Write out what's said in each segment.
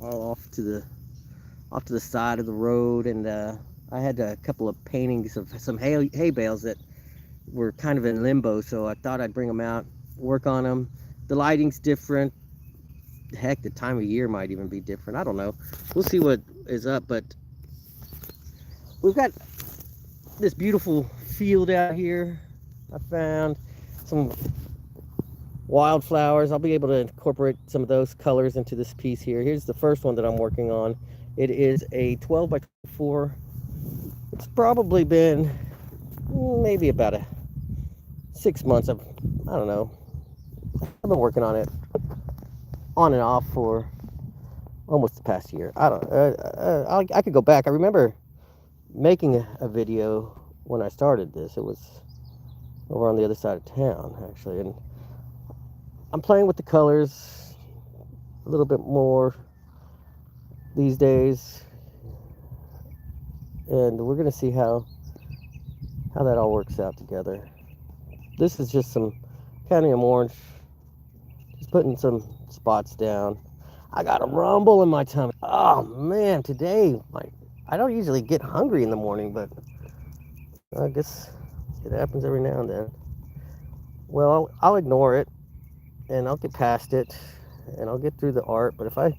all off to the side of the road, and I had a couple of paintings of some hay bales that were kind of in limbo, so I thought I'd bring them out, work on them. The lighting's different. Heck, the time of year might even be different. I don't know. We'll see what is up, but we've got this beautiful field out here. I found some wildflowers. I'll be able to incorporate some of those colors into this piece here. Here's the first one that I'm working on. It is a 12 by 24. It's probably been maybe about 6 months. I don't know. I've been working on it on and off for almost the past year. I don't. I could go back. I remember making a video when I started this. It was over on the other side of town, actually, and I'm playing with the colors a little bit more these days, and we're gonna see how that all works out together. This is just some cadmium orange, just putting some spots down. I got a rumble in my tummy. Oh man, today I don't usually get hungry in the morning, but I guess it happens every now and then. Well, I'll ignore it, and I'll get past it, and I'll get through the art. But if I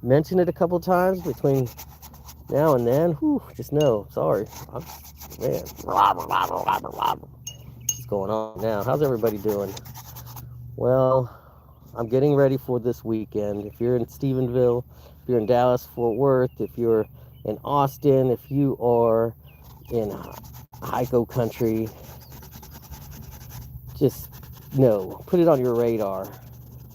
mention it a couple times between now and then, whew, just know, sorry. Man, what's going on now? How's everybody doing? Well, I'm getting ready for this weekend. If you're in Stephenville, if you're in Dallas, Fort Worth, if you're in Austin, if you are in Hico country, just know, put it on your radar.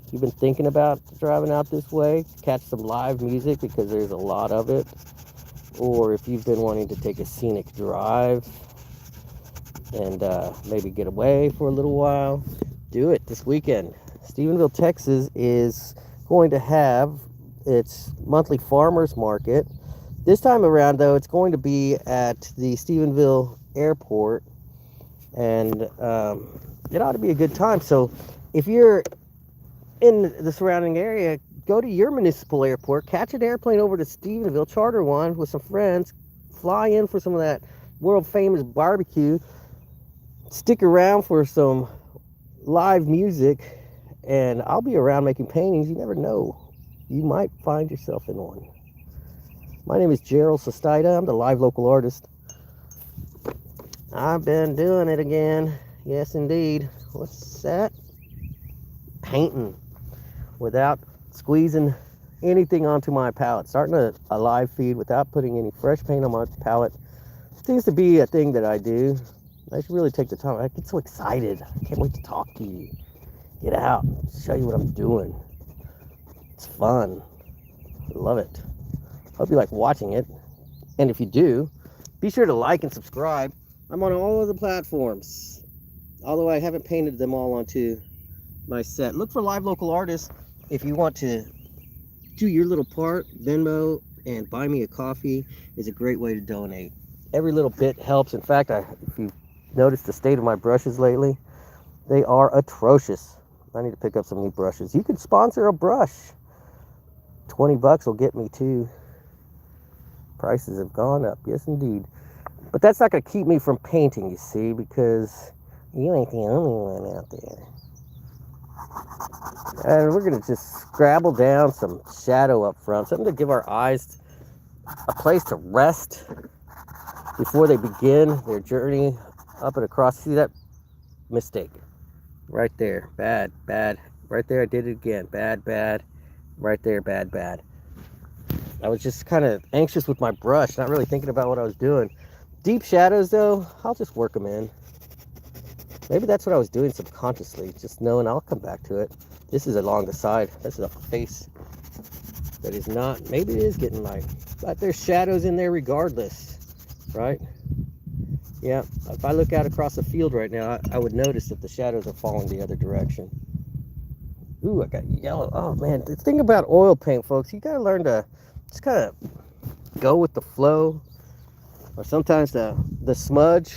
If you've been thinking about driving out this way, catch some live music because there's a lot of it. Or if you've been wanting to take a scenic drive and maybe get away for a little while, do it this weekend. Stephenville, Texas is going to have its monthly farmers market. This time around, though, it's going to be at the Stephenville Airport, and it ought to be a good time. So if you're in the surrounding area, go to your municipal airport, catch an airplane over to Stephenville, charter one with some friends, fly in for some of that world famous barbecue, stick around for some live music, and I'll be around making paintings. You never know, you might find yourself in one. My name is Gerald Sestida. I'm the live local artist. I've been doing it again. Yes, indeed. What's that? Painting without squeezing anything onto my palette. Starting a live feed without putting any fresh paint on my palette seems to be a thing that I do. I should really take the time. I get so excited. I can't wait to talk to you. Get out. Show you what I'm doing. It's fun. I love it. Hope you like watching it. And if you do, be sure to like and subscribe. I'm on all of the platforms, although I haven't painted them all onto my set. Look for live local artists. If you want to do your little part, Venmo and buy me a coffee is a great way to donate. Every little bit helps. In fact, if you noticed the state of my brushes lately, they are atrocious. I need to pick up some new brushes. You can sponsor a brush. 20 bucks will get me two. Prices have gone up, yes indeed. But that's not going to keep me from painting, you see, because you ain't the only one out there. And we're going to just scrabble down some shadow up front, something to give our eyes a place to rest before they begin their journey up and across. See that mistake right there? Bad, bad. Right there, I did it again. Bad, bad. Right there, bad, bad. I was just kind of anxious with my brush, not really thinking about what I was doing. Deep shadows, though, I'll just work them in. Maybe that's what I was doing subconsciously, just knowing I'll come back to it. This is along the side. This is a face that is not, maybe it is getting light, but there's shadows in there regardless, right? Yeah, if I look out across the field right now, I would notice that the shadows are falling the other direction. Ooh, I got yellow. Oh man, the thing about oil paint, folks, you gotta learn to just kind of go with the flow, or sometimes the smudge,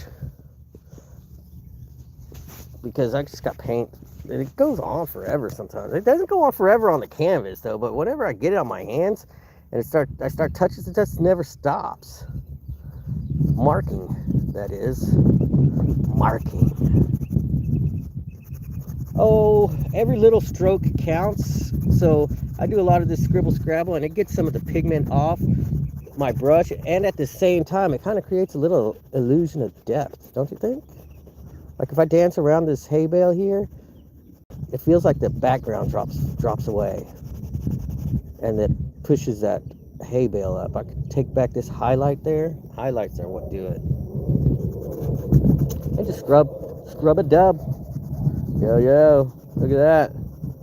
because I just got paint And it goes on forever sometimes. It doesn't go on forever on the canvas though, but whenever I get it on my hands and I start touching it, just never stops. Marking, that is. Marking. Oh, every little stroke counts. So I do a lot of this scribble scrabble and it gets some of the pigment off my brush, and at the same time it kind of creates a little illusion of depth, don't you think? Like if I dance around this hay bale here, it feels like the background drops away, and it pushes that hay bale up. I could take back this highlight there. Highlights are what do it. And just scrub a dub. Yo, look at that.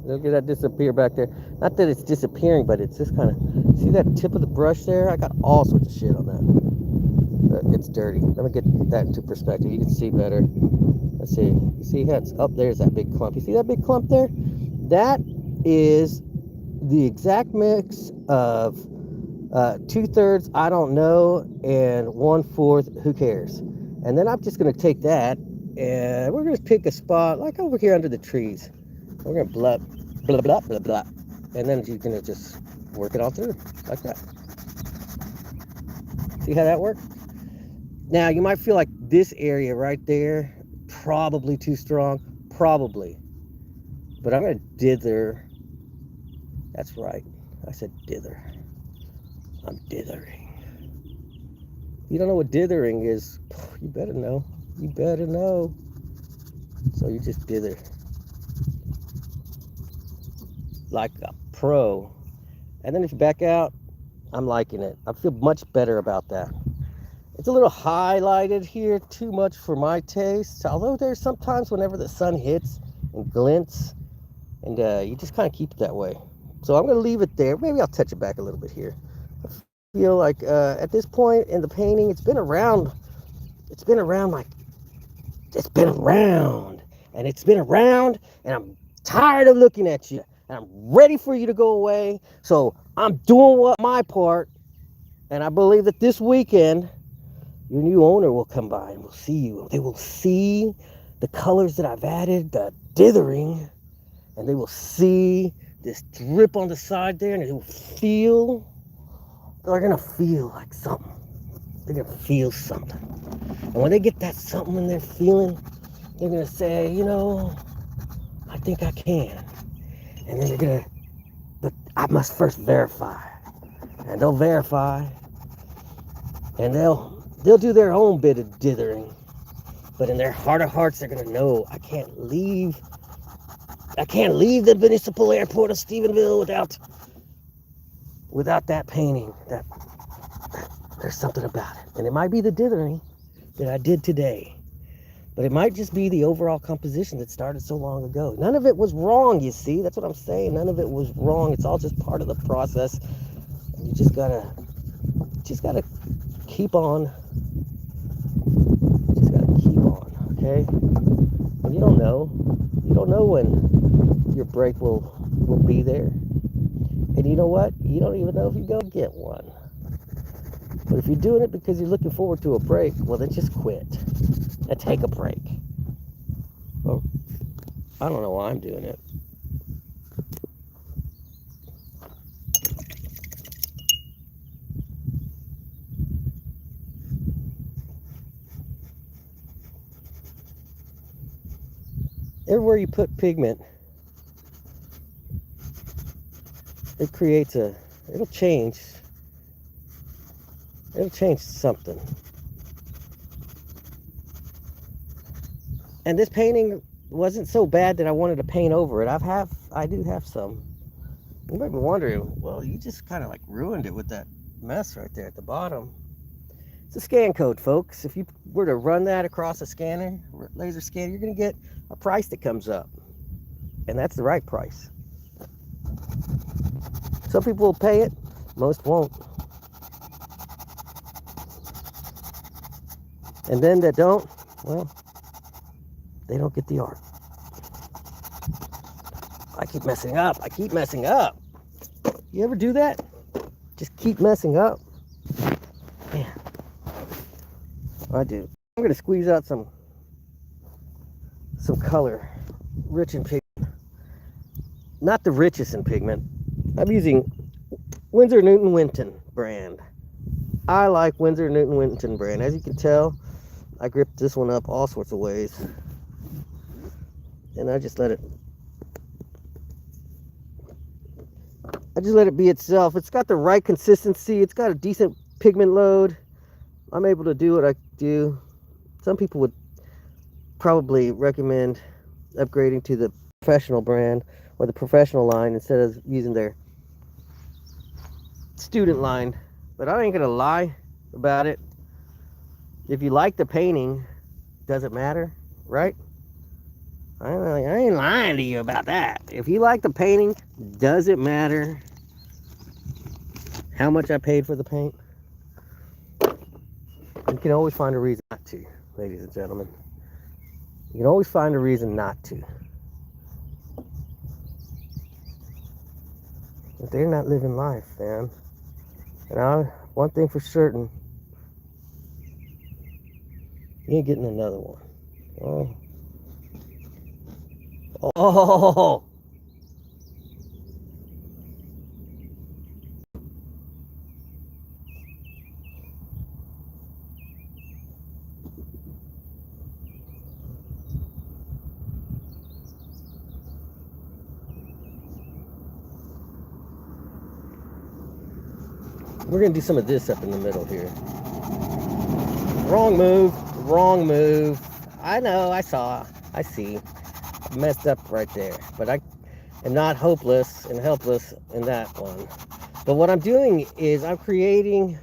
Look at that disappear back there. Not that it's disappearing, but it's just kind of, see that tip of the brush there? I got all sorts of shit on that. But it's dirty. Let me get that into perspective. You can see better. Let's see. You see how it's up there's that big clump. You see that big clump there? That is the exact mix of 2/3 I don't know and 1/4 who cares. And then I'm just gonna take that and we're gonna pick a spot like over here under the trees. We're gonna blah blah blah blah blah, and then you're gonna just work it all through like that. See how that works? Now you might feel like this area right there probably too strong, probably, but I'm gonna dither. That's right, I said dither. I'm dithering. You don't know what dithering is? You better know. You better know. So you just dither like a pro, and then if you back out, I'm liking it. I feel much better about that. It's a little highlighted here, too much for my taste, although there's sometimes whenever the sun hits and glints, and you just kind of keep it that way. So I'm going to leave it there. Maybe I'll touch it back a little bit here. I feel like at this point in the painting, it's been around like, it's been around, and I'm tired of looking at you, and I'm ready for you to go away. So I'm doing my part, and I believe that this weekend, your new owner will come by and will see you. They will see the colors that I've added, the dithering, and they will see this drip on the side there, and they're gonna feel like something. They're gonna feel something. And when they get that something in their feeling, they're gonna say, you know, I think I can. And then they're gonna, but I must first verify. And they'll verify, and they'll do their own bit of dithering. But in their heart of hearts, they're gonna know I can't leave the municipal airport of Stephenville without that painting. That there's something about it. And it might be the dithering that I did today, but it might just be the overall composition that started so long ago. None of it was wrong, you see. That's what I'm saying. None of it was wrong. It's all just part of the process. And you just gotta keep on. Just gotta keep on, okay? And you don't know when your break will be there. And you know what? You don't even know if you're gonna get one. But if you're doing it because you're looking forward to a break, well, then just quit and take a break. Well, I don't know why I'm doing it. Everywhere you put pigment, it creates it'll change something. And this painting wasn't so bad that I wanted to paint over it. I do have some. You might be wondering, well, you just kind of like ruined it with that mess right there at the bottom. It's a scan code, folks. If you were to run that across a scanner, laser scanner, you're going to get a price that comes up. And that's the right price. Some people will pay it, most won't. And then that don't, well, they don't get the art. I keep messing up. You ever do that? Just keep messing up? Yeah, I do. I'm gonna squeeze out some color, rich in pigment. not the richest in pigment. I'm using Winsor Newton Winton brand. I like Winsor Newton Winton brand. As you can tell, I gripped this one up all sorts of ways. And I just let it be itself. It's got the right consistency. It's got a decent pigment load. I'm able to do what I do. Some people would probably recommend upgrading to the professional brand or the professional line instead of using their student line. But I ain't gonna lie about it. If you like the painting, does it matter, right? I ain't lying to you about that. If you like the painting, does it matter how much I paid for the paint? You can always find a reason not to, ladies and gentlemen. You can always find a reason not to. But they're not living life, man. And one thing for certain, you ain't getting another one. Oh. We're gonna do some of this up in the middle here. Wrong move, wrong move. I know, I see. I messed up right there, but I am not hopeless and helpless in that one. But what I'm doing is I'm creating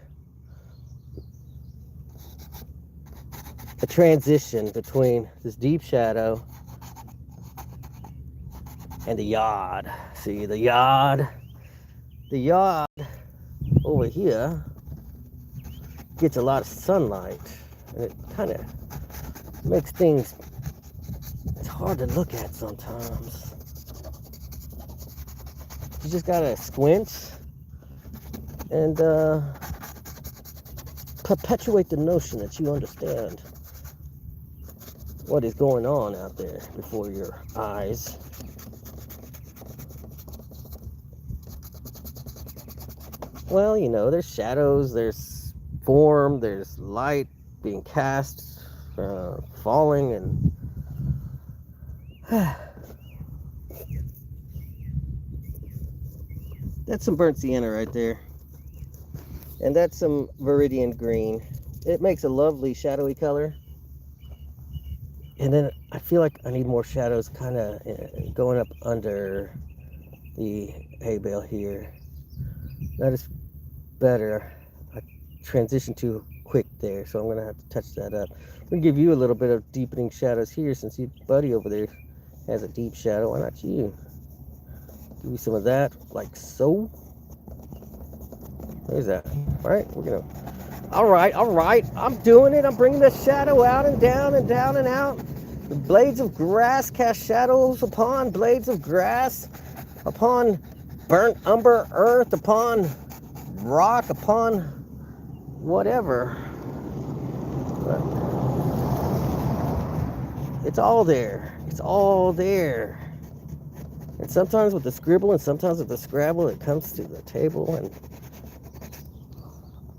a transition between this deep shadow and the yard. See, the yard over here gets a lot of sunlight, and it kind of makes things, it's hard to look at sometimes. You just gotta squint and perpetuate the notion that you understand what is going on out there before your eyes. Well, you know, there's shadows, there's form, there's light being cast, falling, and that's some burnt sienna right there, and that's some viridian green. It makes a lovely shadowy color. And then I feel like I need more shadows kind of going up under the hay bale here. That is better. I transitioned too quick there, so I'm gonna have to touch that up. I'm gonna give you a little bit of deepening shadows here, since your buddy over there has a deep shadow. Why not you? Give you some of that, like so. There's that. All right, we're gonna. All right. I'm doing it. I'm bringing the shadow out and down and down and out. The blades of grass cast shadows upon blades of grass, upon burnt umber earth, upon rock, upon whatever. But it's all there. It's all there. And sometimes with the scribble and sometimes with the scrabble, it comes to the table, and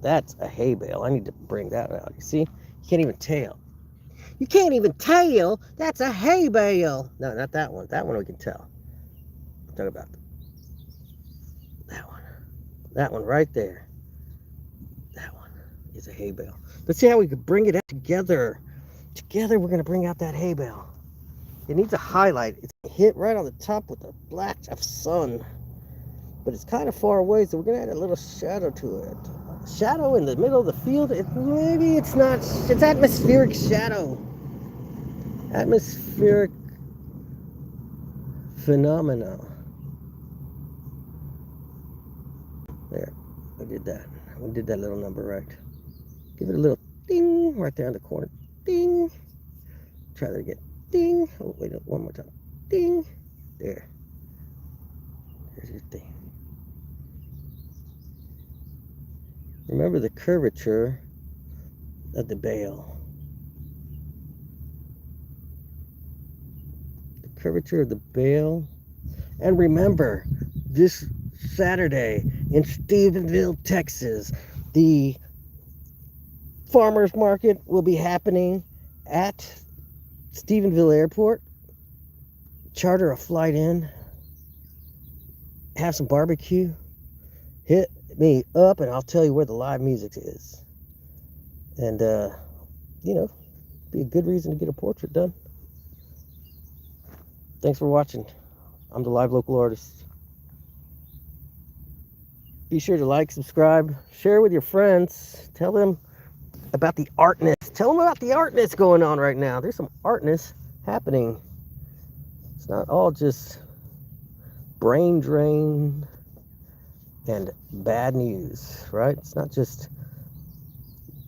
that's a hay bale. I need to bring that out. You see? You can't even tell. You can't even tell that's a hay bale. No, not that one. That one we can tell. I'm talking about that one. That one right there. That one is a hay bale. Let's see how we could bring it out together. Together we're going to bring out that hay bale. It needs a highlight. It's hit right on the top with a black of sun. But it's kind of far away, so we're going to add a little shadow to it. Shadow in the middle of the field, maybe it's not, it's atmospheric shadow. Atmospheric phenomena. There, I did that. We did that little number right. Give it a little ding right there in the corner. Ding. Try that again. Ding. Oh, wait, one more time. Ding. There. There's your thing. Remember the curvature of the bale. The curvature of the bale And remember, this Saturday in Stephenville, Texas, the farmers market will be happening at Stephenville Airport. Charter a flight in, have some barbecue, hit me up, and I'll tell you where the live music is. And, be a good reason to get a portrait done. Thanks for watching. I'm the Live Local Artist. Be sure to like, subscribe, share with your friends. Tell them about the artness. Tell them about the artness going on right now. There's some artness happening. It's not all just brain drain and bad news, right? It's not just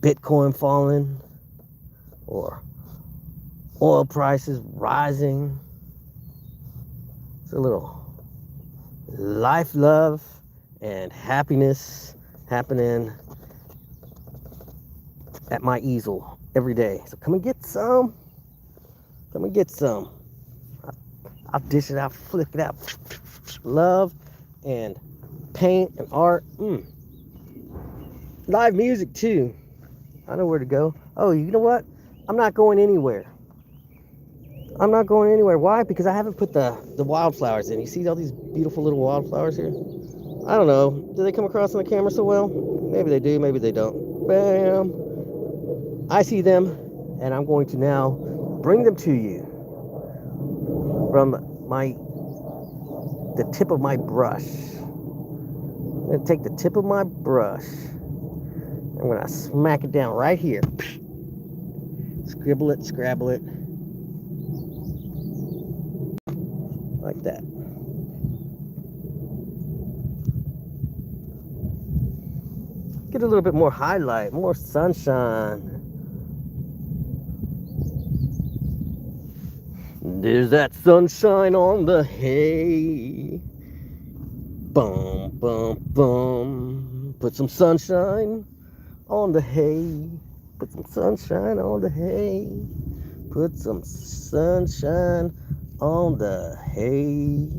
Bitcoin falling or oil prices rising. It's a little life, love, and happiness happening at my easel every day. So come and get some. Come and get some. I'll dish it out, flick it out. Love and paint and art. Live music too. I know where to go. Oh, you know what? I'm not going anywhere. I'm not going anywhere. Why? Because I haven't put the wildflowers in. You see all these beautiful little wildflowers here? I don't know. Do they come across on the camera so well? Maybe they do, maybe they don't. Bam. I see them, and I'm going to now bring them to you from the tip of my brush. I'm going to take the tip of my brush. I'm going to smack it down right here. Scribble it, scrabble it. Like that. Get a little bit more highlight, more sunshine. There's that sunshine on the hay. Bum, bum, bum. Put some sunshine on the hay. Put some sunshine on the hay. Put some sunshine on the hay.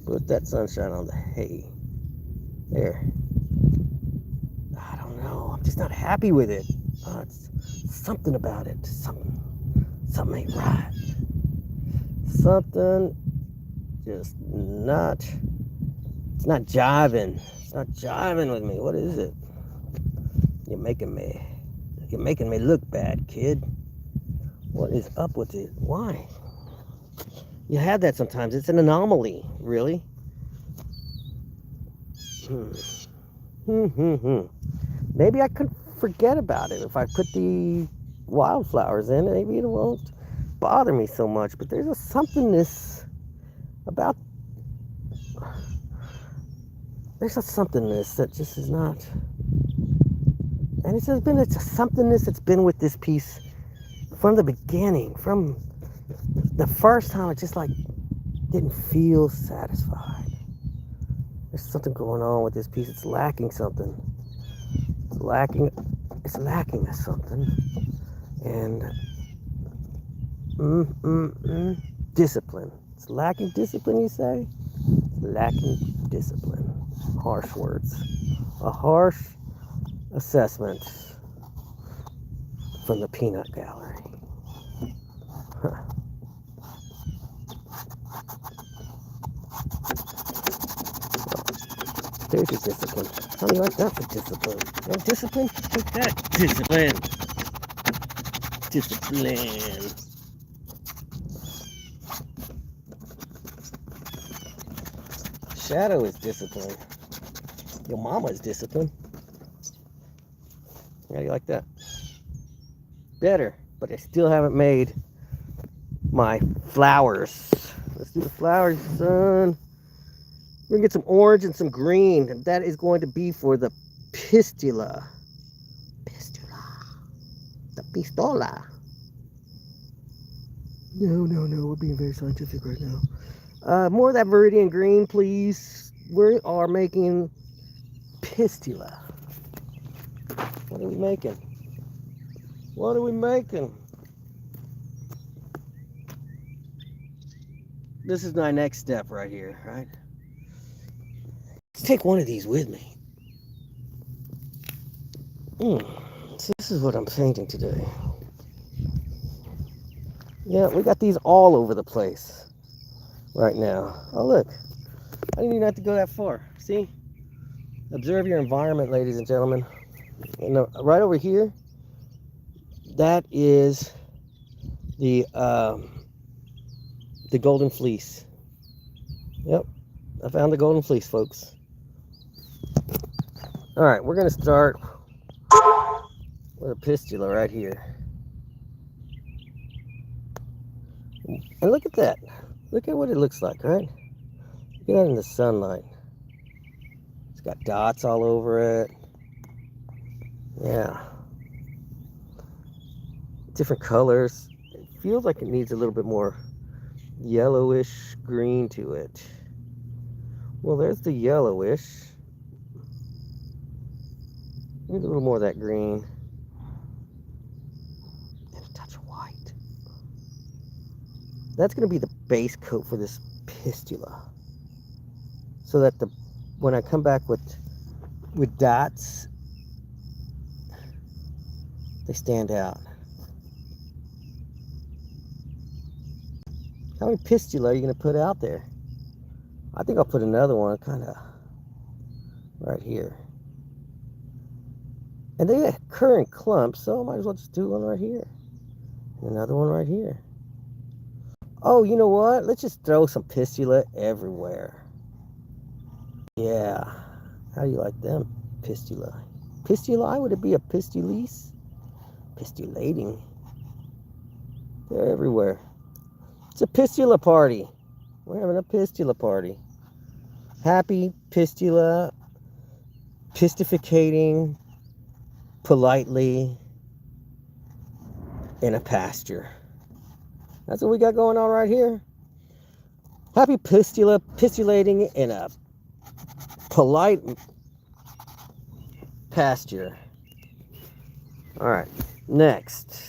Put that sunshine on the hay. There. I don't know. I'm just not happy with it. It's something about it. Something ain't right. Something just not. It's not jiving. It's not jiving with me. What is it? You're making me look bad, kid. What is up with it? Why? You have that sometimes. It's an anomaly, really. Maybe I could forget about it if I put the wildflowers in. Maybe it won't bother me so much. But there's a somethingness about. There's a somethingness that just is not. And it's a somethingness that's been with this piece from the beginning, from the first time. It just like didn't feel satisfied. There's something going on with this piece. It's lacking something. It's lacking something. And discipline. It's lacking discipline, you say? It's lacking discipline. Harsh words. A harsh assessment from the peanut gallery. Huh. There's your discipline. How do you like that for discipline? No discipline? Take that. Discipline. Discipline. Shadow is discipline. Your mama is discipline. How do you like that? Better, but I still haven't made my flowers. Let's do the flowers, son. We're gonna get some orange and some green, and that is going to be for the pistula. The pistola. No, we're being very scientific right now. More of that Viridian green, please. We are making pistula. What are we making? What are we making? this is my next step right here, right? Let's take one of these with me. So this is what I'm painting today. Yeah, we got these all over the place right now. Oh, look. I didn't even have to go that far. See? Observe your environment, ladies and gentlemen. And right over here, that is the golden fleece. Yep, I found the golden fleece, folks. All right, we're gonna start with a pistula right here. And look at that. Look at what it looks like, right? Look at that in the sunlight. It's got dots all over it. Yeah. Different colors. It feels like it needs a little bit more yellowish green to it. Well, there's the yellowish. Need a little more of that green. And a touch of white. That's going to be the base coat for this pistula. So that when I come back with dots, they stand out. How many pistula are you going to put out there? I think I'll put another one kind of right here. And they occur in clumps, so I might as well just do one right here. And another one right here. Oh, you know what? Let's just throw some pistula everywhere. Yeah. How do you like them? Pistula. Pistuli? Would it be a pistulis? Pistulating. They're everywhere. It's a pistula party. We're having a pistula party. Happy pistula, pistificating politely in a pasture. That's what we got going on right here. Happy pistula, pistulating in a polite pasture. All right, next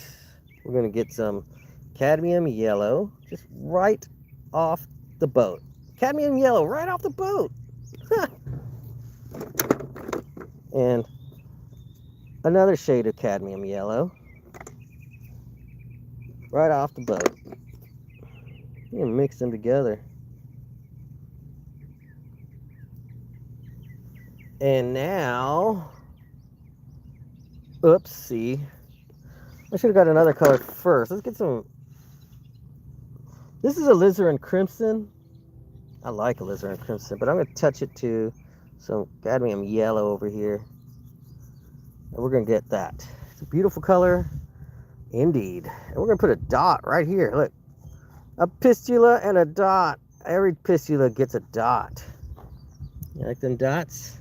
we're gonna get some cadmium yellow just right off the boat. Cadmium yellow right off the boat. And another shade of cadmium yellow right off the boat. You can mix them together. And now, oopsie, I should have got another color first. Let's get some. This is alizarin crimson. I like alizarin crimson, but I'm going to touch it to some cadmium yellow over here. And we're going to get that. It's a beautiful color indeed. And we're going to put a dot right here. Look, a pistula and a dot. Every pistula gets a dot. You like them dots?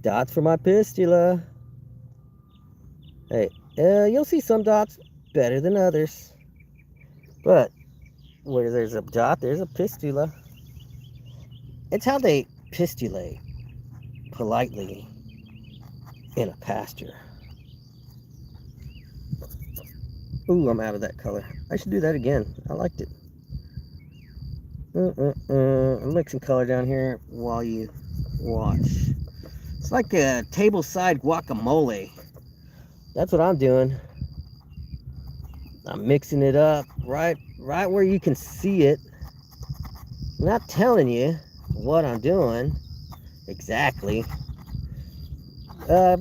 Dots for my pistula. Hey, you'll see some dots better than others. But where there's a dot, there's a pistula. It's how they pistulate politely in a pasture. Ooh, I'm out of that color. I should do that again. I liked it. I'm mixing color down here while you watch. It's like a table-side guacamole. That's what I'm doing. I'm mixing it up right where you can see it. I'm not telling you what I'm doing exactly,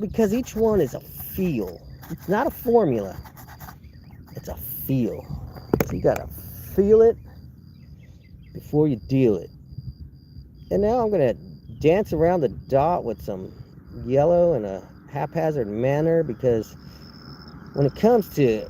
because each one is a feel. It's not a formula. It's a feel. So you gotta feel it before you do it. And now I'm gonna dance around the dot with some yellow in a haphazard manner, because when it comes to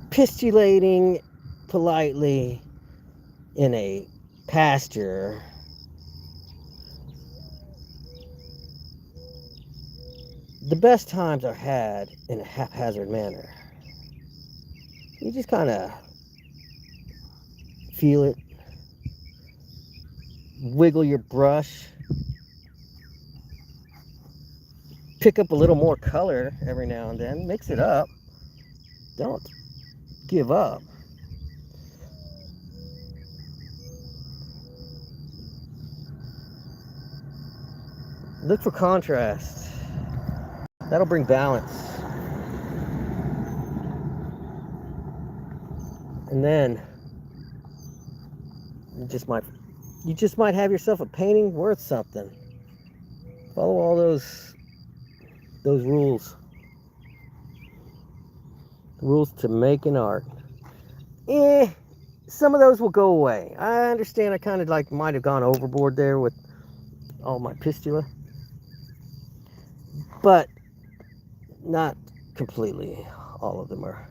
pistulating politely in a pasture, the best times are had in a haphazard manner. You just kind of feel it, wiggle your brush, pick up a little more color every now and then. Mix it up. Don't give up. Look for contrast. That'll bring balance. And then you just might have yourself a painting worth something. Follow all those rules. Rules to making art. Some of those will go away. I understand I kind of like might have gone overboard there with all my pistula. But not completely. All of them are.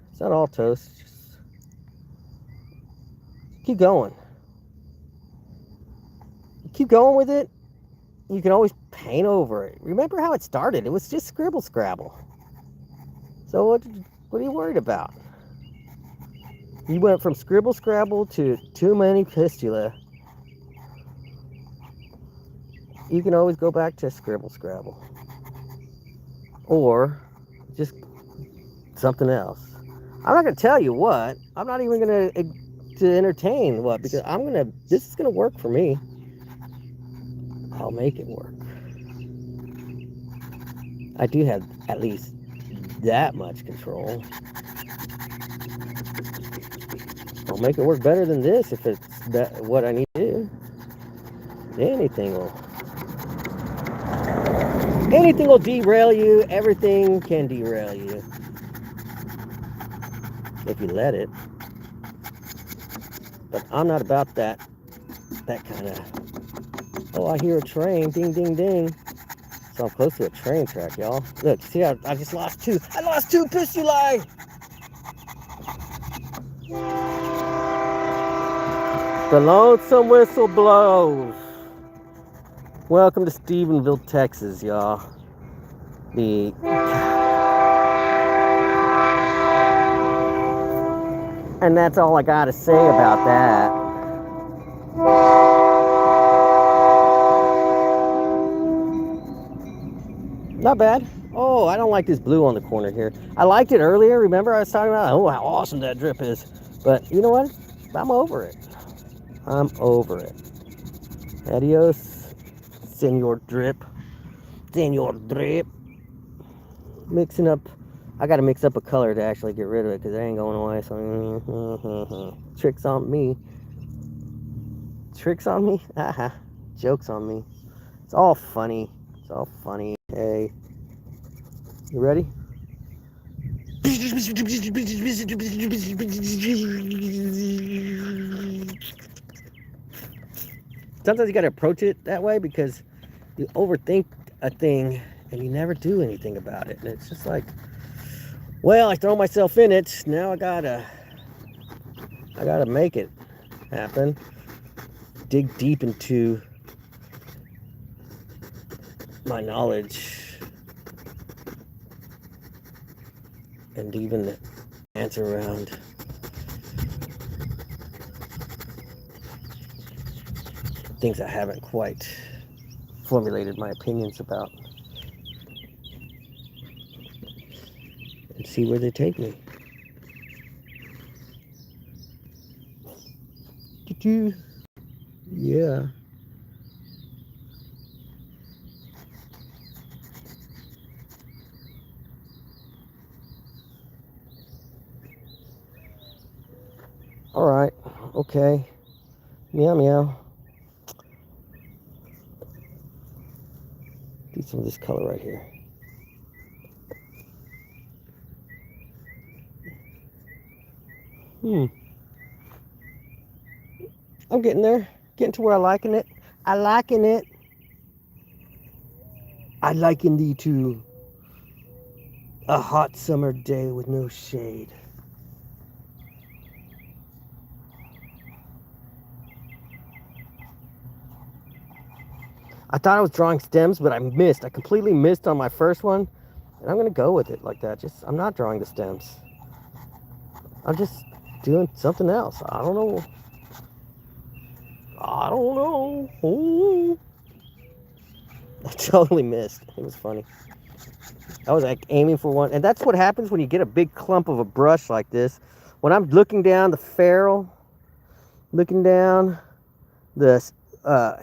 It's not all toast. Just keep going. Keep going with it. You can always paint over it. Remember how it started? It was just scribble scrabble. So what are you worried about? You went from scribble scrabble to too many pistula. You can always go back to scribble scrabble. Or just something else. I'm not going to tell you what. I'm not even going to entertain what, because this is going to work for me. I'll make it work. I do have at least that much control. I'll make it work better than this if it's what I need to do. Anything will derail you. Everything can derail you if you let it. But I'm not about that kind of. Oh, I hear a train. Ding, ding, ding. So I'm close to a train track, y'all. Look, see, I just lost two. I lost 2 pistulae. The lonesome whistle blows. Welcome to Stephenville, Texas, y'all. And that's all I gotta say about that. Not bad. Oh, I don't like this blue on the corner here. I liked it earlier. Remember I was talking about, oh, how awesome that drip is. But you know what? I'm over it. I'm over it. Adios, Senor Drip. Senor Drip. Mixing up. I gotta mix up a color to actually get rid of it because it ain't going away. So, tricks on me. Tricks on me? Aha. Jokes on me. It's all funny. It's all funny. Hey. You ready? Sometimes you gotta approach it that way because you overthink a thing and you never do anything about it. And it's just like, well, I throw myself in it. Now I gotta make it happen. Dig deep into my knowledge and even answer around things I haven't quite formulated my opinions about, and see where they take me. Yeah. All right. Okay. Meow meow. Do some of this color right here. I'm getting there. Getting to where I liking it. I liking it. I liken thee to a hot summer day with no shade. I thought I was drawing stems, but I missed. I completely missed on my first one. And I'm going to go with it like that. I'm not drawing the stems. I'm just doing something else. I don't know. Ooh. I totally missed. It was funny. I was like aiming for one. And that's what happens when you get a big clump of a brush like this. When I'm looking down the ferrule, looking down the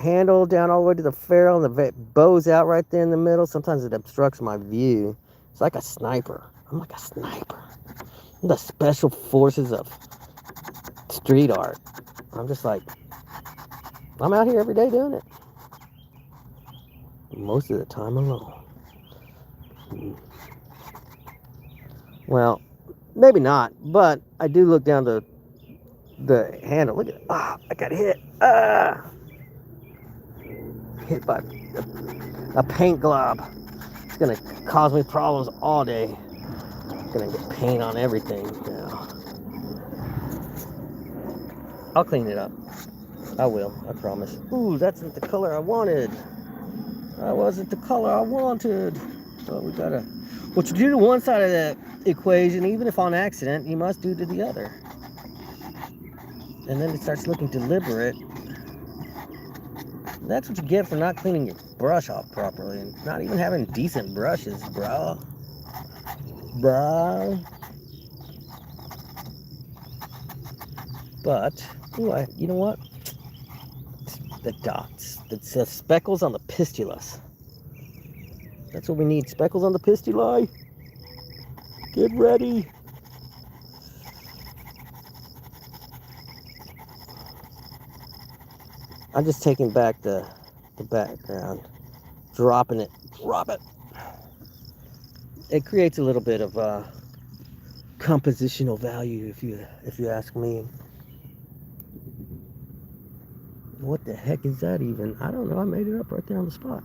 handle down all the way to the ferrule, and the bow's out right there in the middle, sometimes it obstructs my view. It's like a sniper. I'm like a sniper. I'm the special forces of street art. I'm just like, I'm out here every day doing it. Most of the time alone. Well, maybe not, but I do look down the handle. Look at it. Ah, I got hit. Hit by a paint glob. It's gonna cause me problems all day. I'm gonna get paint on everything now. I'll clean it up. I will, I promise. Ooh, that's not the color I wanted. That wasn't the color I wanted. But we gotta, what you do to one side of the equation, even if on accident, you must do to the other. And then it starts looking deliberate. That's what you get for not cleaning your brush off properly and not even having decent brushes, bro. But, ooh, you know what? The dots, the speckles on the pistulas. That's what we need, speckles on the pistulae. Get ready. I'm just taking back the background, dropping it, drop it. It creates a little bit of compositional value, if you ask me. What the heck is that even? I don't know. I made it up right there on the spot.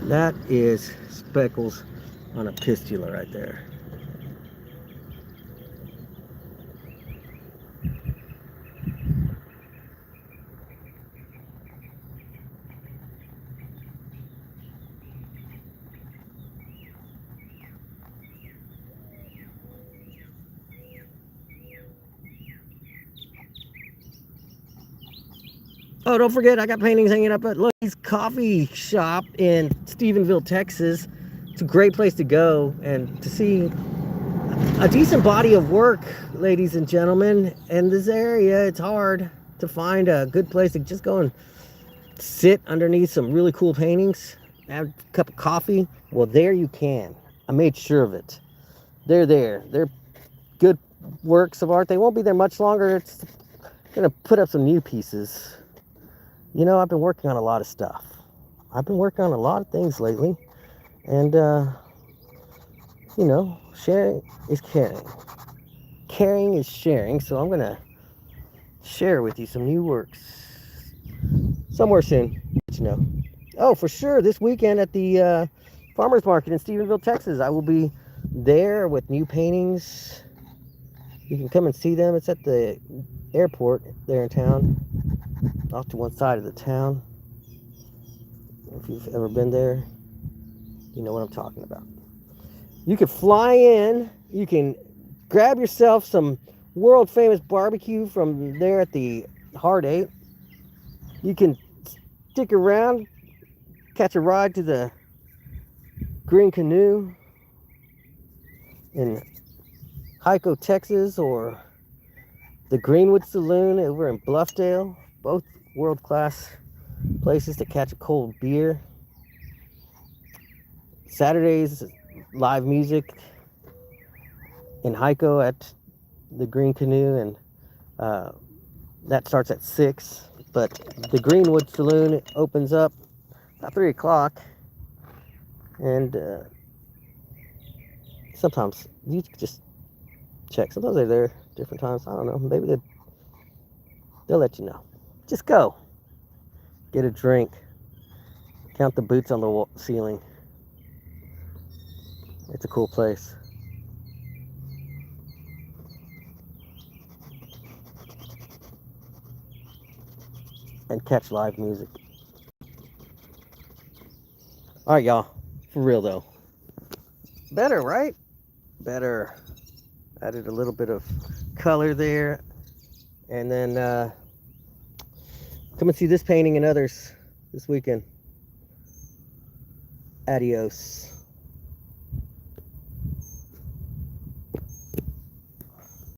That is speckles on a pistula right there. Oh, don't forget, I got paintings hanging up at Lucky's Coffee Shop in Stephenville, Texas. It's a great place to go and to see a decent body of work, ladies and gentlemen. In this area, it's hard to find a good place to just go and sit underneath some really cool paintings, have a cup of coffee. Well, there you can. I made sure of it. They're there. They're good works of art. They won't be there much longer. It's gonna put up some new pieces. You know, I've been working on a lot of stuff. I've been working on a lot of things lately. And, you know, sharing is caring. Caring is sharing. So I'm going to share with you some new works somewhere soon. Let you know. Oh, for sure. This weekend at the farmers market in Stephenville, Texas, I will be there with new paintings. You can come and see them. It's at the airport there in town. Off to one side of the town. If you've ever been there, you know what I'm talking about. You can fly in, you can grab yourself some world famous barbecue from there at the Hard 8. You can stick around, catch a ride to the Green Canoe in Hico, Texas, or the Greenwood Saloon over in Bluffdale. Both world-class places to catch a cold beer. Saturdays, live music in Hico at the Green Canoe, and that starts at 6. But the Greenwood Saloon opens up about 3 o'clock, and sometimes you just check. Sometimes they're there different times. I don't know. Maybe they'll let you know. Just go. Get a drink. Count the boots on the ceiling. It's a cool place. And catch live music. All right, y'all. For real, though. Better, right? Better. Added a little bit of color there. And then come and see this painting and others this weekend. Adios.